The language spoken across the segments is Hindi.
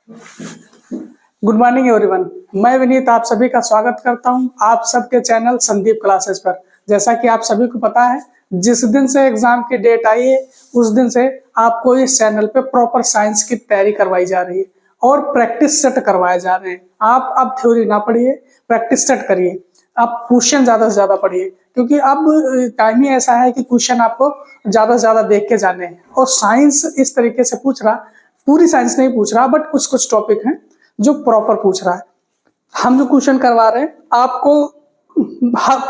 Good morning everyone. मैं विनीत आप सभी का स्वागत करता हूं आप सबके चैनल संदीप क्लासेस पर। जैसा कि आप सभी को पता है, जिस दिन से एग्जाम की डेट आई है उस दिन से आपको इस चैनल पे प्रॉपर साइंस की तैयारी करवाई जा रही है और प्रैक्टिस सेट करवाए जा रहे हैं। आप अब थ्योरी ना पढ़िए, प्रैक्टिस सेट करिए। आप क्वेश्चन ज्यादा से ज्यादा पढ़िए, क्योंकि अब टाइम ही ऐसा है कि क्वेश्चन आपको ज्यादा से ज्यादा देख के जाने हैं। और साइंस इस तरीके से पूछ रहा, पूरी साइंस नहीं पूछ रहा, बट कुछ कुछ टॉपिक हैं जो प्रॉपर पूछ रहा है। हम जो क्वेश्चन करवा रहे हैं आपको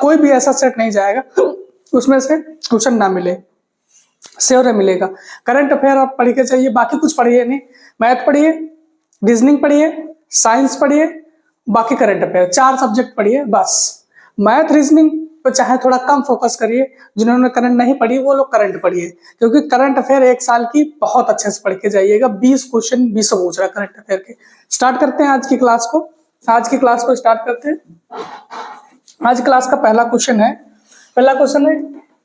कोई भी ऐसा सेट नहीं जाएगा उसमें से क्वेश्चन ना मिले, श्योर मिलेगा। करंट अफेयर आप पढ़ के चाहिए, बाकी कुछ पढ़िए नहीं। मैथ पढ़िए, रीजनिंग पढ़िए, साइंस पढ़िए, बाकी करंट अफेयर, 4 सब्जेक्ट पढ़िए बस। मैथ रीजनिंग तो चाहे थोड़ा कम फोकस करिए, जिन्होंने करंट नहीं पढ़ी वो लोग करंट पढ़िए, क्योंकि करंट अफेयर 1 साल की बहुत अच्छे से पढ़ के जाइएगा। 20 क्वेश्चन 20 पूछ रहा है करंट अफेयर के। स्टार्ट करते हैं आज की क्लास को। स्टार्ट करते हैं। आज क्लास का पहला क्वेश्चन है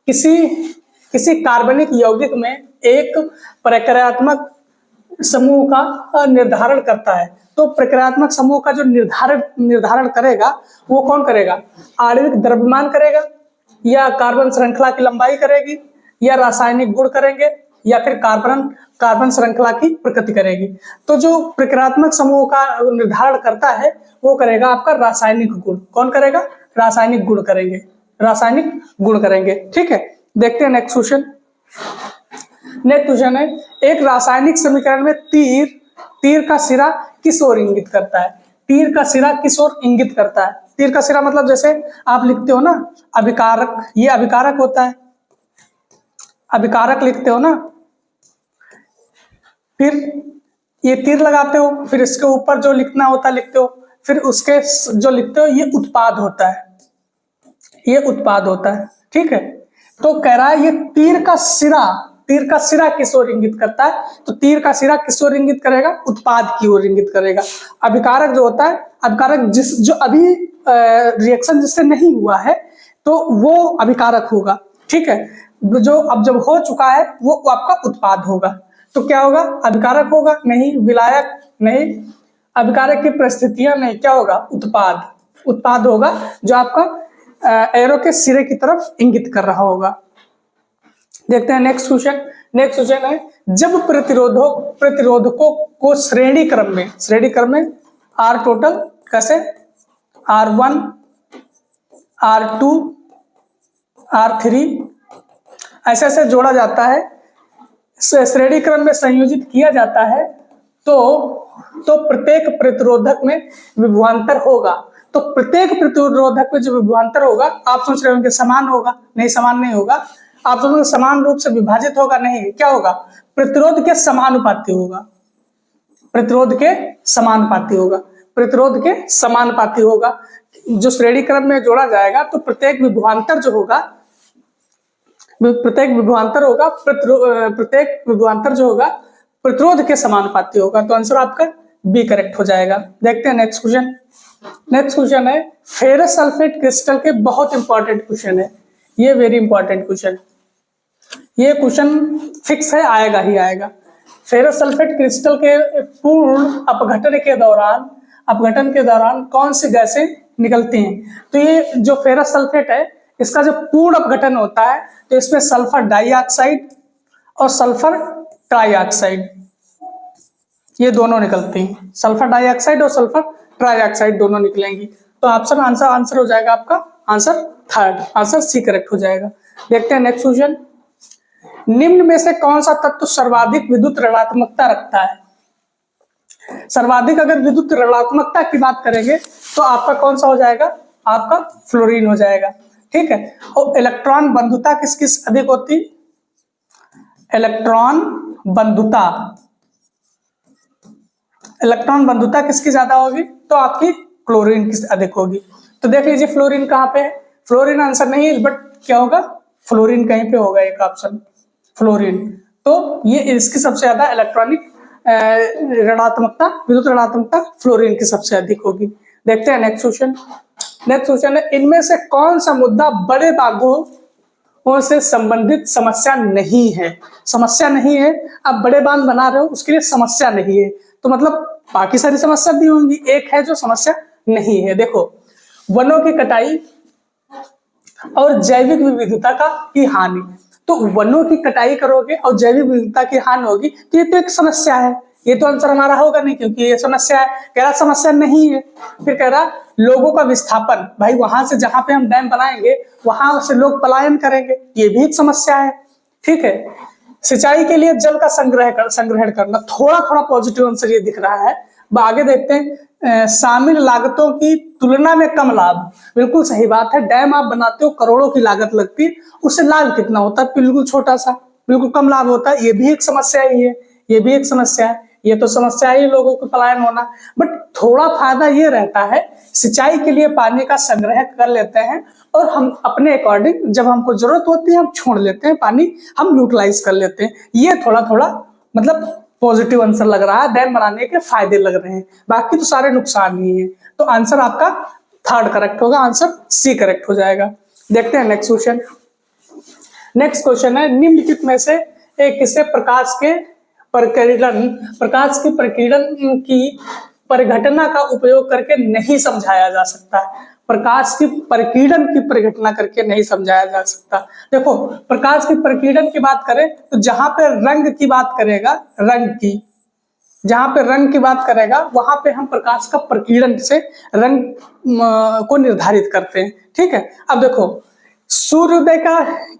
किसी कार्बनिक यौगिक में एक प्रक्रियात्मक समूह का निर्धारण करता है। तो प्रक्रियात्मक समूह का जो निर्धारण करेगा वो कौन करेगा? आणविक द्रव्यमान करेगा, या कार्बन श्रृंखला की लंबाई करेगी, या रासायनिक गुण करेंगे, या फिर कार्बन श्रृंखला की प्रकृति करेगी। तो जो प्रक्रियात्मक समूह का निर्धारण करता है वो करेगा आपका रासायनिक गुण। कौन करेगा? रासायनिक गुण करेंगे। ठीक है, देखते हैं नेक्स्ट क्वेश्चन है एक रासायनिक समीकरण में तीर का सिरा किस ओर इंगित करता है? तीर का सिरा किस ओर इंगित करता है? तीर का सिरा मतलब जैसे आप लिखते हो ना अभिकारक, ये अभिकारक होता है, अभिकारक लिखते हो ना, फिर ये तीर लगाते हो, फिर इसके ऊपर जो लिखना होता है लिखते हो, फिर उसके जो लिखते हो ये उत्पाद होता है। ठीक है, तो कह रहा है ये तीर का सिरा किस ओर इंगित करता है? तो तीर का सिरा किस ओर इंगित करेगा? उत्पाद की ओर इंगित करेगा। अभिकारक जो होता है, अभिकारक जो अभी रिएक्शन जिससे नहीं हुआ है तो वो अभिकारक होगा। ठीक है, जो अब जब हो चुका है वो आपका उत्पाद होगा। तो क्या होगा? अभिकारक होगा नहीं, विलायक नहीं, अभिकारक की परिस्थितियां नहीं, क्या होगा? उत्पाद होगा, जो आपका एरो के सिरे की तरफ इंगित कर रहा होगा। देखते हैं नेक्स्ट क्वेश्चन है जब प्रतिरोधकों को श्रेणी क्रम में आर टोटल कैसे R1 R2 R3 ऐसे जोड़ा जाता है, श्रेणी क्रम में संयोजित किया जाता है, तो प्रत्येक प्रतिरोधक में विभवांतर होगा। तो प्रत्येक प्रतिरोधक में जो विभवांतर होगा, आप सोच रहे होंगे समान होगा, नहीं समान नहीं होगा। आप सोचोगे समान रूप से विभाजित होगा, नहीं, क्या होगा? प्रतिरोध के समानुपाती होगा। जो श्रेणी क्रम में जोड़ा जाएगा तो प्रत्येक विभवांतर जो होगा प्रतिरोध के समानुपाती होगा। तो आंसर आपका बी करेक्ट हो जाएगा। देखते हैं नेक्स्ट क्वेश्चन है फेरस सल्फेट क्रिस्टल के बहुत इंपॉर्टेंट क्वेश्चन है, ये वेरी इंपॉर्टेंट क्वेश्चन। ये क्वेश्चन फिक्स है, आएगा ही आएगा। फेरस सल्फेट क्रिस्टल के पूर्ण अपघटन के दौरान कौन सी गैसें निकलती हैं? तो ये जो फेरस सल्फेट है इसका जो पूर्ण अपघटन होता है तो इसमें सल्फर डाइऑक्साइड और सल्फर ट्राइऑक्साइड ये दोनों निकलती हैं। सल्फर डाइऑक्साइड और सल्फर ट्राइऑक्साइड दोनों निकलेंगी। तो आंसर हो जाएगा आपका answer third, answer C correct हो जाएगा। देखते हैं नेक्स्ट क्वेश्चन। निम्न में से कौन सा तत्व सर्वाधिक विद्युत ऋणात्मकता रखता है? सर्वाधिक अगर विद्युत ऋणात्मकता की बात करेंगे तो आपका कौन सा हो जाएगा? आपका फ्लोरीन हो जाएगा। ठीक है, और इलेक्ट्रॉन बंधुता किस अधिक होती? इलेक्ट्रॉन बंधुता किसकी ज्यादा होगी? तो आपकी क्लोरीन की अधिक होगी। तो देख लीजिए फ्लोरीन कहाँ पे है? फ्लोरीन आंसर नहीं है, बट क्या होगा? फ्लोरीन कहीं पे होगा, एक ऑप्शन फ्लोरीन। तो ये इसकी सबसे ज्यादा इलेक्ट्रॉनिक विद्युत ऋणात्मकता फ्लोरीन की सबसे अधिक होगी। देखते हैं नेक्स्ट क्वेश्चन है इनमें से कौन सा मुद्दा बड़े बांधों से संबंधित समस्या नहीं है? अब बड़े बांध बना रहे हो उसके लिए समस्या नहीं है। तो मतलब बाकी सारी समस्या भी होंगी, एक है जो समस्या नहीं है। देखो, वनों की कटाई और जैविक विविधता की हानि। तो वनों की कटाई करोगे और जैविक विविधता की हानि होगी तो ये तो एक समस्या है, ये तो आंसर हमारा होगा नहीं क्योंकि ये समस्या है। कह रहा समस्या नहीं है। फिर कह रहा लोगों का विस्थापन, भाई वहां से जहां पे हम डैम बनाएंगे वहां से लोग पलायन करेंगे, ये भी एक समस्या है। ठीक है, सिंचाई के लिए जल का संग्रहण करना, थोड़ा थोड़ा पॉजिटिव आंसर ये दिख रहा है। आगे देखते हैं, शामिल लागतों की तुलना में कम लाभ। बिल्कुल सही बात है, डैम आप बनाते हो करोड़ों की लागत लगती है, उससे लाभ कितना होता है? बिल्कुल छोटा सा, बिल्कुल कम लाभ होता है। ये भी एक समस्या ही है, ये भी एक समस्या है। ये तो समस्या ही लोगों को पलायन होना, बट थोड़ा फायदा ये रहता है, सिंचाई के लिए पानी का संग्रह कर लेते हैं और हम अपने अकॉर्डिंग जब हमको जरूरत होती है हम छोड़ लेते हैं पानी, हम यूटिलाइज कर लेते हैं। ये थोड़ा थोड़ा मतलब पॉजिटिव आंसर लग रहा है, डैम बनाने के फायदे लग रहे हैं, बाकी तो सारे नुकसान ही है। तो आंसर आपका थर्ड करेक्ट होगा, आंसर सी करेक्ट हो जाएगा। देखते हैं नेक्स्ट क्वेश्चन। नेक्स्ट क्वेश्चन है, निम्नलिखित में से एक किसे प्रकाश की प्रकीर्णन की परिघटना का उपयोग करके नहीं समझाया जा सकता? प्रकाश की प्रकीर्णन की परिघटना करके नहीं समझाया जा सकता। देखो, प्रकाश की प्रकीर्णन की बात करें तो जहां पे रंग की बात करेगा, जहां पे रंग की बात करेगा वहां पे हम प्रकाश का प्रकीर्णन से रंग को निर्धारित करते हैं। ठीक है, अब देखो, सूर्योदय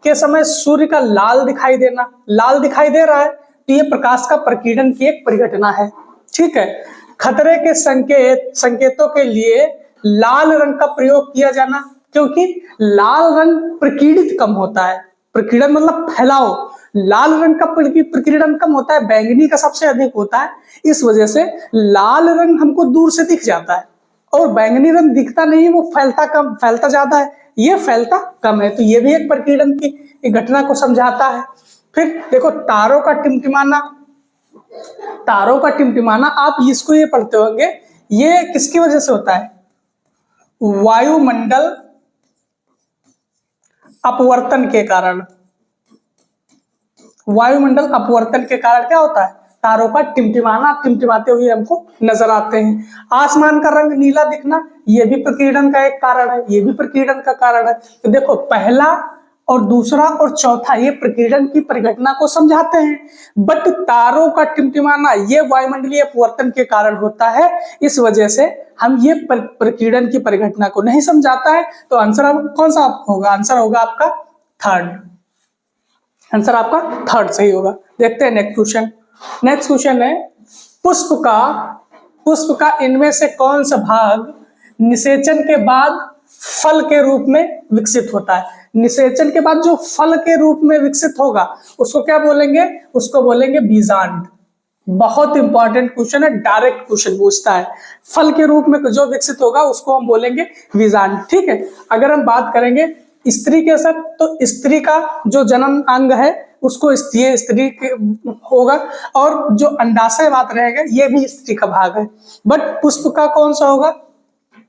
के समय सूर्य का लाल दिखाई देना, लाल दिखाई दे रहा है तो ये प्रकाश का प्रकीर्णन की एक परिघटना है। ठीक है, खतरे के संकेतों के लिए लाल रंग का प्रयोग किया जाना, क्योंकि लाल रंग प्रकीर्णित कम होता है, प्रकीर्णन मतलब फैलाव, लाल रंग का प्रकीर्णन कम होता है, बैंगनी का सबसे अधिक होता है। इस वजह से लाल रंग हमको दूर से दिख जाता है और बैंगनी रंग दिखता नहीं, वो फैलता ज्यादा है, ये फैलता कम है। तो ये भी एक प्रकीर्णन की घटना को समझाता है। फिर देखो, तारों का टिमटिमाना आप इसको ये पढ़ते होंगे, ये किसकी वजह से होता है? वायुमंडल अपवर्तन के कारण। वायुमंडल अपवर्तन के कारण क्या होता है? तारों का टिमटिमाना, टिमटिमाते हुए हमको नजर आते हैं। आसमान का रंग नीला दिखना, ये भी प्रकीर्णन का एक कारण है, ये भी प्रकीर्णन का कारण है। तो देखो, पहला और दूसरा और चौथा ये प्रकीर्णन की परिघटना को समझाते हैं, बट तारों का टिमटिमाना ये वायुमंडलीय अपवर्तन के कारण होता है, इस वजह से हम ये प्रकीर्णन की परिघटना को नहीं समझाता है। तो आंसर कौन सा होगा? आंसर होगा आपका थर्ड, आंसर आपका थर्ड सही होगा। देखते हैं नेक्स्ट क्वेश्चन। नेक्स्ट क्वेश्चन है, पुष्प का इनमें से कौन सा भाग निषेचन के बाद फल के रूप में विकसित होता है? निषेचन के बाद जो फल के रूप में विकसित होगा उसको क्या बोलेंगे? उसको बोलेंगे बीजांड। बहुत इंपॉर्टेंट क्वेश्चन है, डायरेक्ट क्वेश्चन पूछता है। फल के रूप में जो विकसित होगा उसको हम बोलेंगे बीजांड। ठीक है, अगर हम बात करेंगे स्त्री के साथ, तो स्त्री का जो जन्म अंग है उसको स्त्री होगा, और जो अंडाशय बात रहेगा ये भी स्त्री का भाग है। बट पुष्प का कौन सा होगा?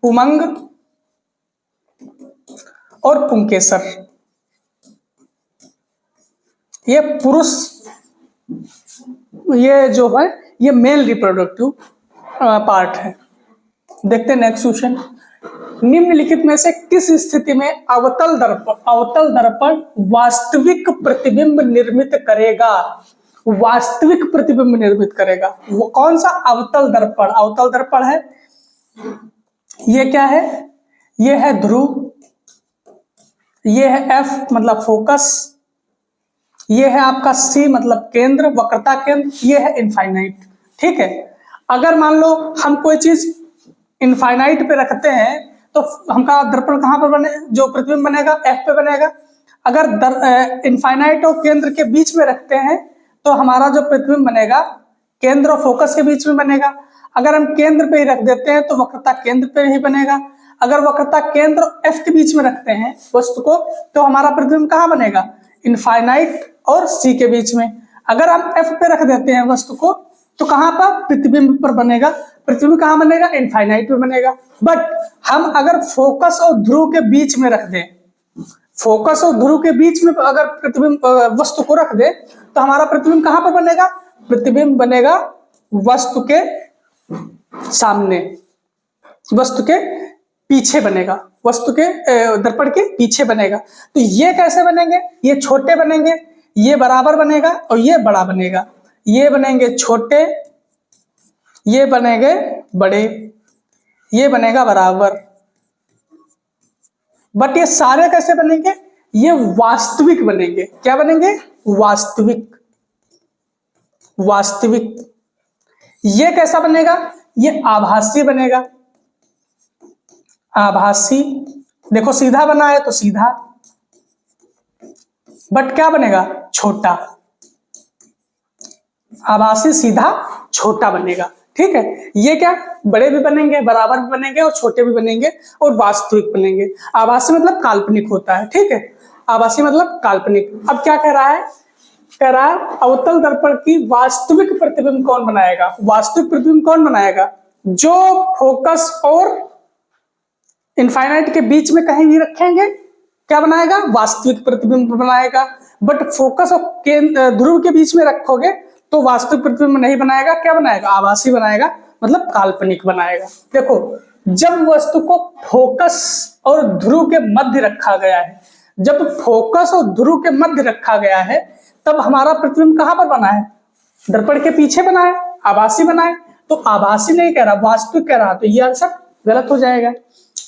पुमंग और पुंकेसर, ये पुरुष, ये जो है ये मेल रिप्रोडक्टिव पार्ट है। देखते हैं नेक्स्ट क्वेश्चन। निम्नलिखित में से किस स्थिति में अवतल दर्पण वास्तविक प्रतिबिंब निर्मित करेगा? वास्तविक प्रतिबिंब निर्मित करेगा, वो कौन सा? अवतल दर्पण। अवतल दर्पण है, ये क्या है? ये है ध्रुव, ये है एफ मतलब फोकस, ये है आपका सी मतलब केंद्र, वक्रता केंद्र, ये है इनफाइनाइट। ठीक है, अगर मान लो हम कोई चीज इनफाइनाइट पे रखते हैं तो हमका दर्पण कहां पर बने, जो प्रतिबिंब बनेगा एफ पे बनेगा। अगर इनफाइनाइट और केंद्र के बीच में रखते हैं तो हमारा जो प्रतिबिंब बनेगा केंद्र और फोकस के बीच में बनेगा। अगर हम केंद्र पे ही रख देते हैं तो वक्रता केंद्र पे ही बनेगा। अगर वक्रता केंद्र एफ के बीच में रखते हैं वस्तु को तो हमारा प्रतिबिंब कहाँ बनेगा? इनफाइनाइट और सी के बीच में। अगर हम एफ पे रख देते हैं वस्तु को तो कहां पर? प्रतिबिंब पर बनेगा। प्रतिबिंब कहां बनेगा? इनफाइनाइट पे बनेगा। बट हम अगर फोकस और ध्रुव के बीच में रख दें, फोकस और ध्रुव के बीच में अगर प्रतिबिंब वस्तु को रख दे तो हमारा प्रतिबिंब कहां पर बनेगा? प्रतिबिंब बनेगा वस्तु के सामने, वस्तु के पीछे बनेगा, वस्तु के दर्पण के पीछे बनेगा। तो ये कैसे बनेंगे, ये छोटे बनेंगे, ये बराबर बनेगा और ये बड़ा बनेगा। ये बनेंगे छोटे, ये बनेंगे बड़े, ये बनेगा बराबर। बट ये सारे कैसे बनेंगे, ये वास्तविक बनेंगे। क्या बनेंगे, वास्तविक, वास्तविक। ये कैसा बनेगा, ये आभासी बनेगा, आभासी। देखो सीधा बना है तो सीधा, बट क्या बनेगा, छोटा। आभासी सीधा छोटा बनेगा, ठीक है। ये क्या, बड़े भी बनेंगे, बराबर भी बनेंगे और छोटे भी बनेंगे और वास्तविक बनेंगे। आभासी मतलब काल्पनिक होता है, ठीक है, आभासी मतलब काल्पनिक। अब क्या कह रहा है, कह रहा है अवतल दर्पण की वास्तविक प्रतिबिंब कौन बनाएगा। वास्तविक प्रतिबिंब कौन बनाएगा, जो फोकस और इनफाइनाइट के बीच में कहीं भी रखेंगे, क्या बनाएगा, वास्तविक प्रतिबिंब बनाएगा। बट फोकस और ध्रुव के बीच में रखोगे तो वास्तविक प्रतिबिंब नहीं बनाएगा, क्या बनाएगा, आभासी बनाएगा, मतलब काल्पनिक बनाएगा। देखो जब वस्तु को फोकस और ध्रुव के मध्य रखा गया है, जब फोकस और ध्रुव के मध्य रखा गया है, तब हमारा प्रतिबिंब कहां पर बना है, दर्पण के पीछे बना है, आभासी बना है। तो आभासी नहीं कह रहा, वास्तविक कह रहा, तो ये आंसर गलत हो जाएगा।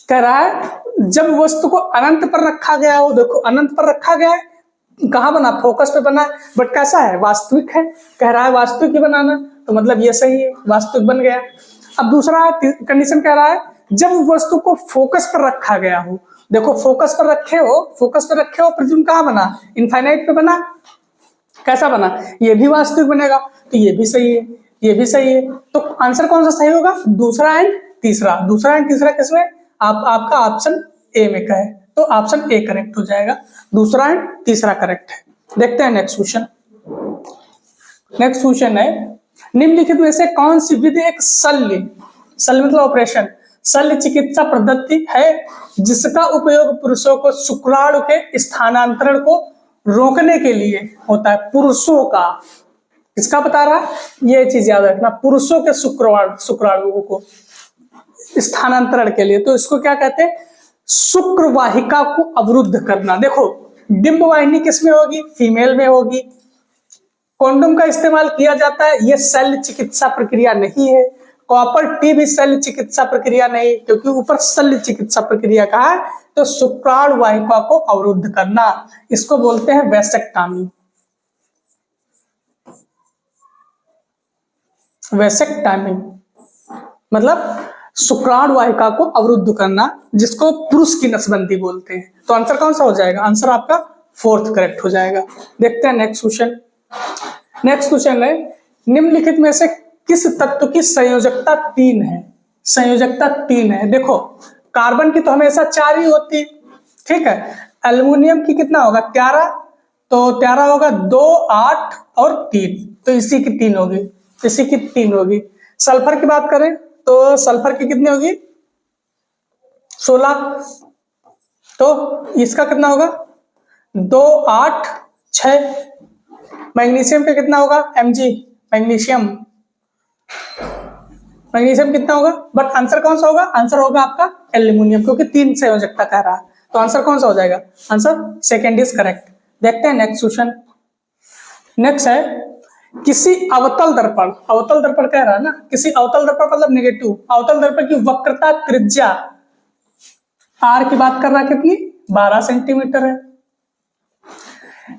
कह रहा है जब वस्तु को अनंत पर रखा गया हो, देखो अनंत पर रखा गया है, कहां बना, फोकस पे बना है, बट कैसा है, वास्तविक है। कह रहा है वास्तविक ही बनाना, तो मतलब ये सही है, वास्तविक बन गया। अब दूसरा कंडीशन कह रहा है जब वस्तु को फोकस पर रखा गया हो, देखो फोकस पर रखे हो, फोकस पर रखे हो, प्रतिबिंब कहां बना, इनफाइनाइट पे बना, कैसा बना, ये भी वास्तविक बनेगा, तो ये भी सही है, ये भी सही है। तो आंसर कौन सा सही होगा, दूसरा एंड तीसरा। दूसरा एंड तीसरा किसमें, आपका ऑप्शन ए में का है, तो ऑप्शन ए करेक्ट हो जाएगा। दूसरा एंड तीसरा करेक्ट है। देखते हैं नेक्स्ट क्वेश्चन। नेक्स्ट क्वेश्चन है निम्नलिखित में से कौन सी विधि एक शल्य, शल्य मतलब ऑपरेशन, शल्य चिकित्सा पद्धति है जिसका उपयोग पुरुषों को शुक्राणु के स्थानांतरण को रोकने के लिए होता है। पुरुषों का, किसका बता रहा है, ये चीज याद रखना, पुरुषों के शुक्राणुओं को स्थानांतरण के लिए। तो इसको क्या कहते हैं, शुक्र वाहिका को अवरुद्ध करना। देखो डिंब वाहिनी किसमें होगी, फीमेल में होगी। कॉन्डोम का इस्तेमाल किया जाता है, यह शल्य चिकित्सा प्रक्रिया नहीं है। कॉपर टी भी शल्य चिकित्सा प्रक्रिया नहीं, क्योंकि ऊपर शल्य चिकित्सा प्रक्रिया कहा है। तो शुक्राणु वाहिका को अवरुद्ध करना, इसको बोलते हैं वैसेक्टॉमी। वैसेक्टॉमी मतलब शुक्राणु वाहिका को अवरुद्ध करना, जिसको पुरुष की नसबंदी बोलते हैं। तो आंसर कौन सा हो जाएगा, आंसर आपका फोर्थ करेक्ट हो जाएगा। देखते हैं नेक्स्ट क्वेश्चन। नेक्स्ट क्वेश्चन है निम्नलिखित में से किस तत्व की संयोजकता 3 है। संयोजकता 3 है। देखो कार्बन की तो हमेशा 4 ही होती, ठीक है। एल्युमिनियम की कितना होगा, 13, तो 13 होगा 2, 8 और 3, तो इसी की 3 होगी, इसी की 3 होगी। सल्फर की बात करें तो सल्फर की कितनी होगी, 16, तो इसका कितना होगा, 2, 8, 6। मैग्नीशियम का कितना होगा, Mg, मैग्नीशियम, मैग्नीशियम कितना होगा, बट आंसर कौन सा होगा, आंसर होगा आपका एल्यूमिनियम, क्योंकि 3 संयोजकता कह रहा है। तो आंसर कौन सा हो जाएगा, आंसर सेकेंड इज करेक्ट। देखते हैं नेक्स्ट क्वेश्चन। नेक्स्ट है किसी अवतल दर्पण, अवतल दर्पण कह रहा है ना, किसी अवतल दर्पण मतलब नेगेटिव, अवतल दर्पण की वक्रता त्रिज्या R की बात कर रहा है, कितनी, 12 सेंटीमीटर है।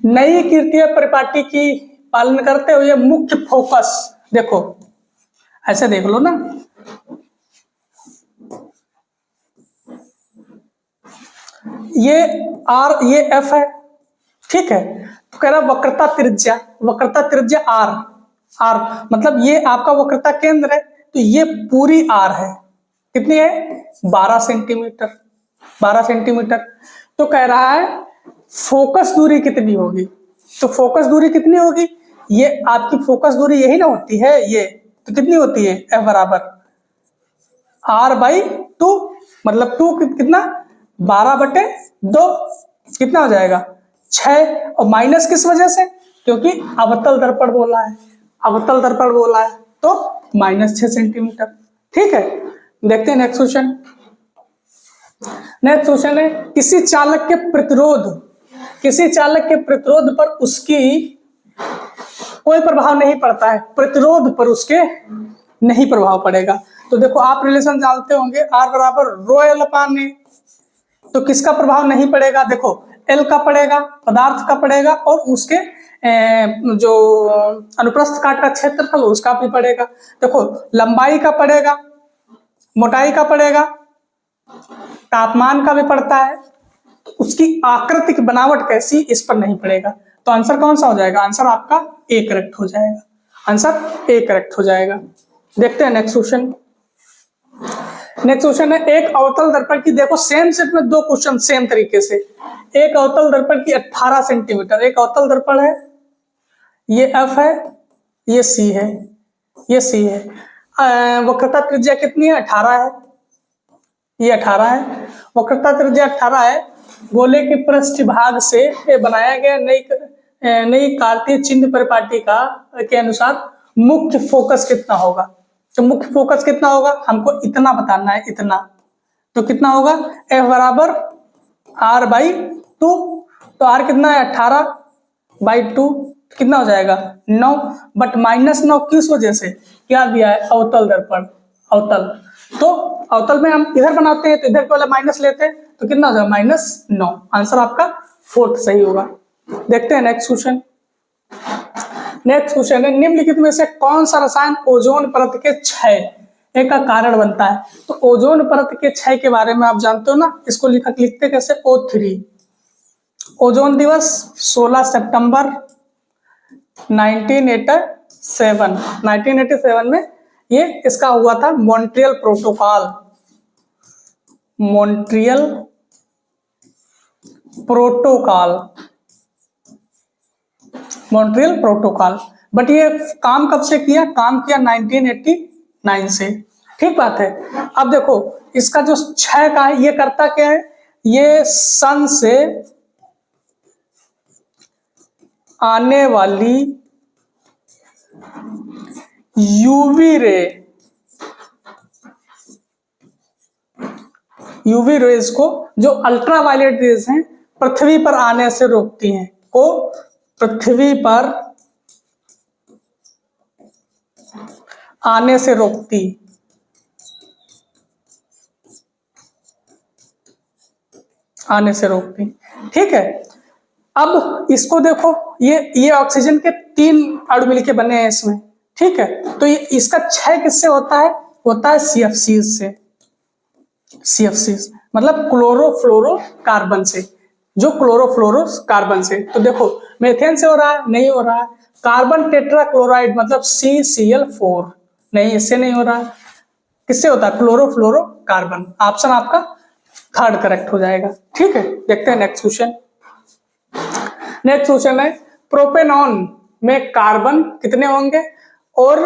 नई कीर्तीय परिपाटी की पालन करते हुए मुख्य फोकस, देखो ऐसे देख लो ना, ये R ये F है, ठीक है। तो कह रहा वक्रता त्रिज्या, वक्रता त्रिज्या R मतलब ये आपका वक्रता केंद्र है, तो ये पूरी R है, कितनी है, 12 सेंटीमीटर, 12 सेंटीमीटर। तो कह रहा है फोकस दूरी कितनी होगी, तो फोकस दूरी कितनी होगी, ये आपकी फोकस दूरी यही ना होती है, ये तो कितनी होती है, F बराबर R/2, मतलब 2 कितना, 12/2, कितना हो जाएगा, 6। और माइनस किस वजह से, क्योंकि अवतल दर्पण बोला है, अवतल दर्पण बोला है, तो -6 सेंटीमीटर। ठीक है, देखते हैं नेक्स्ट क्वेश्चन। नेक्स्ट क्वेश्चन है किसी चालक के प्रतिरोध पर उसकी कोई प्रभाव नहीं पड़ता है, प्रतिरोध पर उसके नहीं प्रभाव पड़ेगा। तो देखो आप रिलेशन जानते होंगे, R बराबर रो एल अपान ए। तो किसका प्रभाव नहीं पड़ेगा? देखो एल का पड़ेगा, पदार्थ का पड़ेगा, और उसके जो अनुप्रस्थ काट का क्षेत्रफल उसका भी पड़ेगा। देखो लंबाई का पड़ेगा, मोटाई का पड़ेगा, तापमान का भी पड़ता है, उसकी आकृति की बनावट कैसी, इस पर नहीं पड़ेगा। तो आंसर कौन सा हो जाएगा? आंसर आपका ए करेक्ट हो जाएगा। आंसर ए करेक्ट हो जाएगा। देखते हैं नेक्स्ट क्वेश्चन। नेक्स्ट क्वेश्चन है एक अवतल दर्पण की, देखो सेम सेट में दो क्वेश्चन सेम तरीके से। एक अवतल दर्पण की 18 सेंटीमीटर, एक अवतल दर्पण है, ये एफ है, ये सी है, ये सी है। वक्रता त्रिज्या कितनी है? 18 है, ये 18 है। वक्रता त्रिज्या 18 है। गोले के पृष्ठभाग से बनाया गया नई कार्तीय चिन्ह परिपाटिका के अनुसार मुख्य फोकस कितना होगा? तो मुख्य फोकस कितना होगा हमको इतना बताना है, इतना। तो कितना होगा? F बराबर R/2। तो R कितना है? 18/2, कितना हो जाएगा? 9। बट -9 किस वजह से? क्या दिया है? अवतल दर्पण, अवतल। तो अवतल में हम इधर बनाते हैं तो इधर वाला माइनस लेते हैं, तो कितना हो जाएगा? -9। आंसर आपका फोर्थ सही होगा। देखते हैं नेक्स्ट क्वेश्चन। नेक्स्ट क्वेश्चन है निम्नलिखित में से कौन सा रसायन ओजोन परत के क्षय का कारण बनता है? तो ओजोन परत के क्षय के बारे में आप जानते हो ना, इसको लिखते कैसे? O3। ओजोन दिवस 16 सितंबर 1987 में ये इसका हुआ था Montreal protocol. Montreal protocol. But ये काम कब से किया? काम किया 1989 से। ठीक बात है। अब देखो इसका जो क्षय का है, ये करता क्या है? ये सन से आने वाली यूवी रेज को, जो अल्ट्रावायलेट रेज हैं, पृथ्वी पर आने से रोकती हैं, को पृथ्वी पर आने से रोकती। ठीक है। अब इसको देखो, ये ऑक्सीजन के 3 अणु मिलके बने हैं इसमें। ठीक है, तो ये इसका क्षय किससे होता है? होता है CFC से। CFC मतलब क्लोरोफ्लोरोकार्बन से, जो क्लोरोफ्लोरोकार्बन से। तो देखो मेथेन से हो रहा है? नहीं हो रहा है। कार्बन टेट्राक्लोराइड मतलब CCl4, नहीं, इससे नहीं हो रहा है। किससे होता है? क्लोरोफ्लोरोकार्बन। ऑप्शन आपका थर्ड करेक्ट हो जाएगा। ठीक है, देखते हैं नेक्स्ट क्वेश्चन। नेक्स्ट क्वेश्चन है प्रोपेनॉन में कार्बन कितने होंगे? और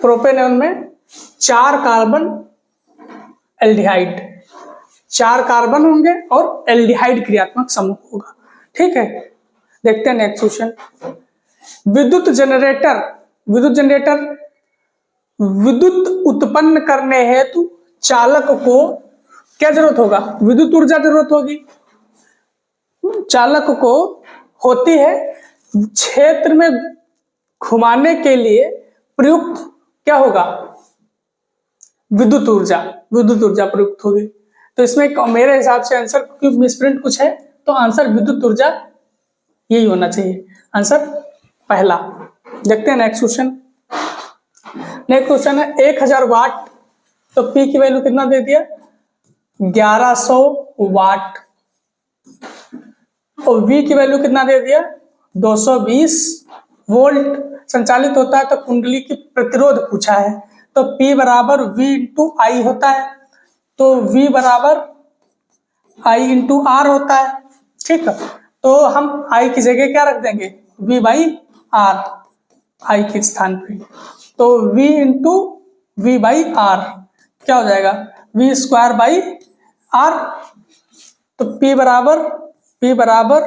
प्रोपेनॉन में 4 कार्बन एल्डिहाइड, 4 कार्बन होंगे और एल्डिहाइड क्रियात्मक समूह होगा। ठीक है, देखते हैं नेक्स्ट क्वेश्चन। विद्युत जनरेटर विद्युत उत्पन्न करने हेतु चालक को क्या जरूरत होगा? विद्युत ऊर्जा जरूरत होगी। चालक को होती है क्षेत्र में घुमाने के लिए प्रयुक्त क्या होगा? विद्युत ऊर्जा प्रयुक्त होगी। तो इसमें मेरे हिसाब से आंसर, क्योंकि मिसप्रिंट कुछ है, तो आंसर विद्युत ऊर्जा यही होना चाहिए, आंसर पहला। देखते हैं नेक्स्ट क्वेश्चन। नेक्स्ट क्वेश्चन है 1000 वाट, तो P की वैल्यू कितना दे दिया? 1100 वाट। और V की वैल्यू कितना दे दिया? 220 वोल्ट संचालित होता है। तो कुंडली की प्रतिरोध पूछा है, तो P बराबर V इंटू I होता है, तो V बराबर I इंटू R होता है। ठीक है, तो हम I की जगह क्या रख देंगे? V/R, I के स्थान पे। तो V इंटू V/R क्या हो जाएगा? V²/R। तो P बराबर V²/R।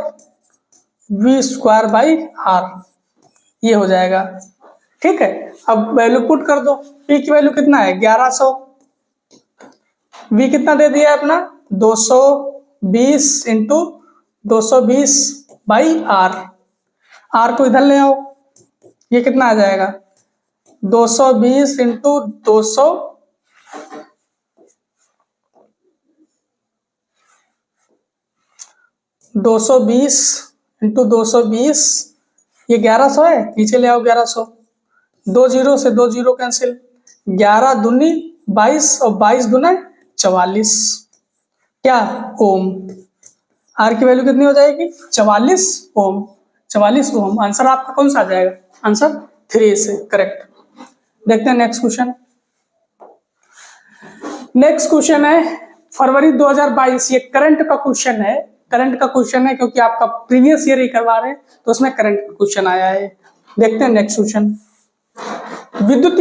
ये हो जाएगा। ठीक है, अब वैल्यू पुट कर दो। पी की वैल्यू कितना है 1100, वी कितना दे दिया है अपना 220 इंटू 220 बाई आर। आर को इधर ले आओ, ये कितना आ जाएगा 220 इंटू 220 इंटू 220, ये 1100 है, नीचे ले आओ 1100, 2 जीरो से 2 जीरो कैंसिल, 11 दूनी 22 और 22 दूना 44 क्या ओम। आर की वैल्यू कितनी हो जाएगी 44 ओम, 44 ओम। आंसर आपका कौन सा आ जाएगा, आंसर 3 से करेक्ट। देखते हैं नेक्स्ट क्वेश्चन। नेक्स्ट क्वेश्चन है फरवरी 2022, ये करंट का क्वेश्चन है, करंट का क्वेश्चन है क्योंकि आपका प्रीवियस ईयर ही करवा रहे हैं तो उसमें करंट का क्वेश्चन आया है। देखते हैं नेक्स्ट क्वेश्चन। विद्युत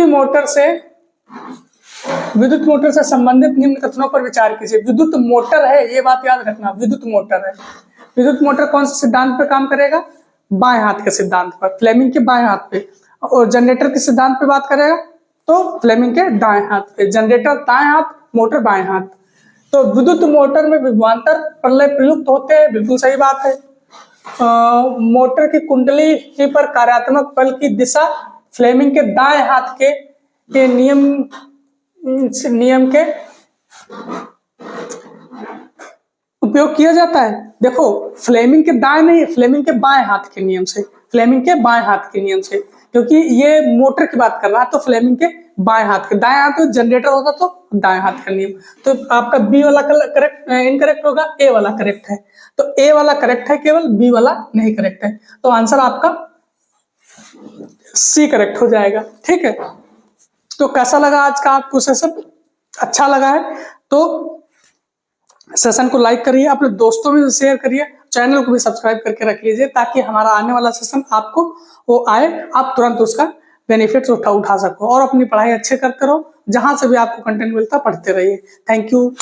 मोटर से संबंधित निम्न कथनों पर विचार कीजिए। विद्युत मोटर है, ये बात याद रखना, विद्युत मोटर है। विद्युत मोटर कौन से सिद्धांत पर काम करेगा, बाएं हाथ के सिद्धांत पर, फ्लेमिंग के बाएं हाथ पे। और जनरेटर के सिद्धांत पे बात करेगा तो फ्लेमिंग के दाएं हाथ पे। जनरेटर दाएं हाथ, मोटर बाएं हाथ। तो विद्युत मोटर में विभवांतर प्रलय प्रयुक्त होते हैं, बिल्कुल सही बात है। मोटर की कुंडली पर कार्यात्मक बल की दिशा फ्लेमिंग के दाएं हाथ के नियम के उपयोग किया जाता है। देखो फ्लेमिंग के दाएं नहीं, फ्लेमिंग के बाएं हाथ के नियम से, फ्लेमिंग के बाएं हाथ के नियम से, क्योंकि ये मोटर की बात कर रहा है तो फ्लेमिंग के बाएं हाथ के, दाएं हाथ में जनरेटर होता तो दाएं हाथ का नियम। तो आपका बी वाला करेक्ट इनकरेक्ट होगा, ए वाला करेक्ट है। तो ए वाला करेक्ट है केवल, बी वाला नहीं करेक्ट है। तो आंसर आपका सी करेक्ट हो जाएगा। ठीक है, तो कैसा लगा आज का आपको सेशन, अच्छा लगा है तो सेशन को लाइक करिए, अपने दोस्तों में शेयर करिए, चैनल को भी सब्सक्राइब करके रख लीजिए ताकि हमारा आने वाला सेशन आपको वो आए, आप तुरंत उसका बेनिफिट्स उठा सको और अपनी पढ़ाई अच्छे करते रहो। जहां से भी आपको कंटेंट मिलता पढ़ते रहिए। Thank you.